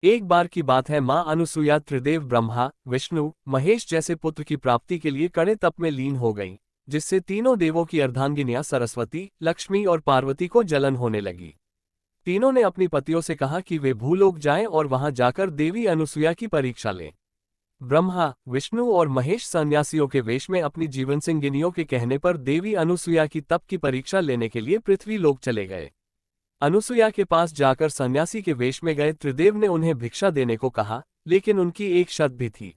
एक बार की बात है, मां अनुसुईया त्रिदेव ब्रह्मा, विष्णु, महेश जैसे पुत्र की प्राप्ति के लिए कड़े तप में लीन हो गईं, जिससे तीनों देवों की अर्धांगिनियां सरस्वती, लक्ष्मी और पार्वती को जलन होने लगी। तीनों ने अपनी पतियों से कहा कि वे भूलोक जाएं और वहां जाकर देवी अनुसुईया की परीक्षा लें। ब्रह्मा, विष्णु और महेश सन्यासियों के वेश में अपनी जीवन संगिनियों के कहने पर देवी अनुसुईया की तप की परीक्षा लेने के लिए पृथ्वी लोक चले गए। अनुसुईया के पास जाकर सन्यासी के वेश में गए त्रिदेव ने उन्हें भिक्षा देने को कहा, लेकिन उनकी एक शर्त भी थी।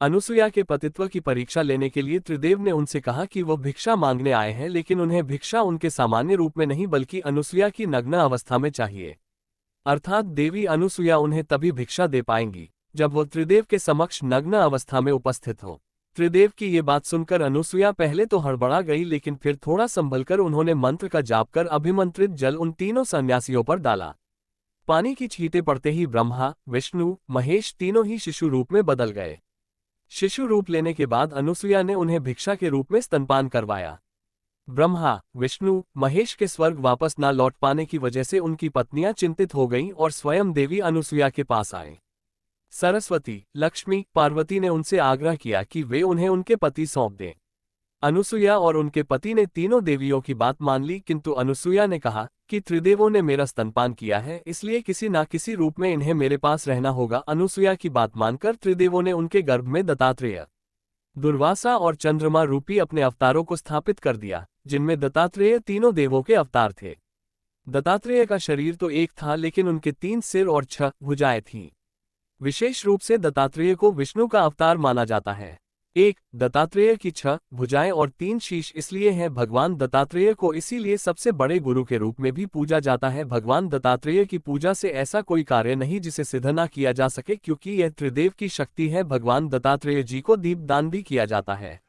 अनुसुईया के पतित्व की परीक्षा लेने के लिए त्रिदेव ने उनसे कहा कि वह भिक्षा मांगने आए हैं, लेकिन उन्हें भिक्षा उनके सामान्य रूप में नहीं बल्कि अनुसुईया की नग्न अवस्था में चाहिए। अर्थात देवी अनुसुईया उन्हें तभी भिक्षा दे पाएंगी जब वो त्रिदेव के समक्ष नग्न अवस्था में उपस्थित हो। त्रिदेव की ये बात सुनकर अनुसुईया पहले तो हड़बड़ा गई, लेकिन फिर थोड़ा संभलकर उन्होंने मंत्र का जाप कर अभिमंत्रित जल उन तीनों सन्यासियों पर डाला। पानी की छींटे पड़ते ही ब्रह्मा, विष्णु, महेश तीनों ही शिशु रूप में बदल गए। शिशु रूप लेने के बाद अनुसुईया ने उन्हें भिक्षा के रूप में स्तनपान करवाया। ब्रह्मा, विष्णु, महेश के स्वर्ग वापस न लौट पाने की वजह से उनकी पत्नियां चिंतित हो गईं और स्वयं देवी अनुसुईया के पास आए। सरस्वती, लक्ष्मी, पार्वती ने उनसे आग्रह किया कि वे उन्हें उनके पति सौंप दें। अनुसुईया और उनके पति ने तीनों देवियों की बात मान ली, किंतु अनुसुईया ने कहा कि त्रिदेवों ने मेरा स्तनपान किया है, इसलिए किसी न किसी रूप में इन्हें मेरे पास रहना होगा। अनुसुईया की बात मानकर त्रिदेवों ने उनके गर्भ में दत्तात्रेय, दुर्वासा और चंद्रमा रूपी अपने अवतारों को स्थापित कर दिया, जिनमें दत्तात्रेय तीनों देवों के अवतार थे। दत्तात्रेय का शरीर तो एक था, लेकिन उनके 3 सिर और 6 भुजाएं थीं। विशेष रूप से दत्तात्रेय को विष्णु का अवतार माना जाता है। दत्तात्रेय की 6 भुजाएं और 3 शीश इसलिए हैं। भगवान दत्तात्रेय को इसीलिए सबसे बड़े गुरु के रूप में भी पूजा जाता है। भगवान दत्तात्रेय की पूजा से ऐसा कोई कार्य नहीं जिसे सिद्ध न किया जा सके, क्योंकि यह त्रिदेव की शक्ति है। भगवान दत्तात्रेय जी को दीपदान भी किया जाता है।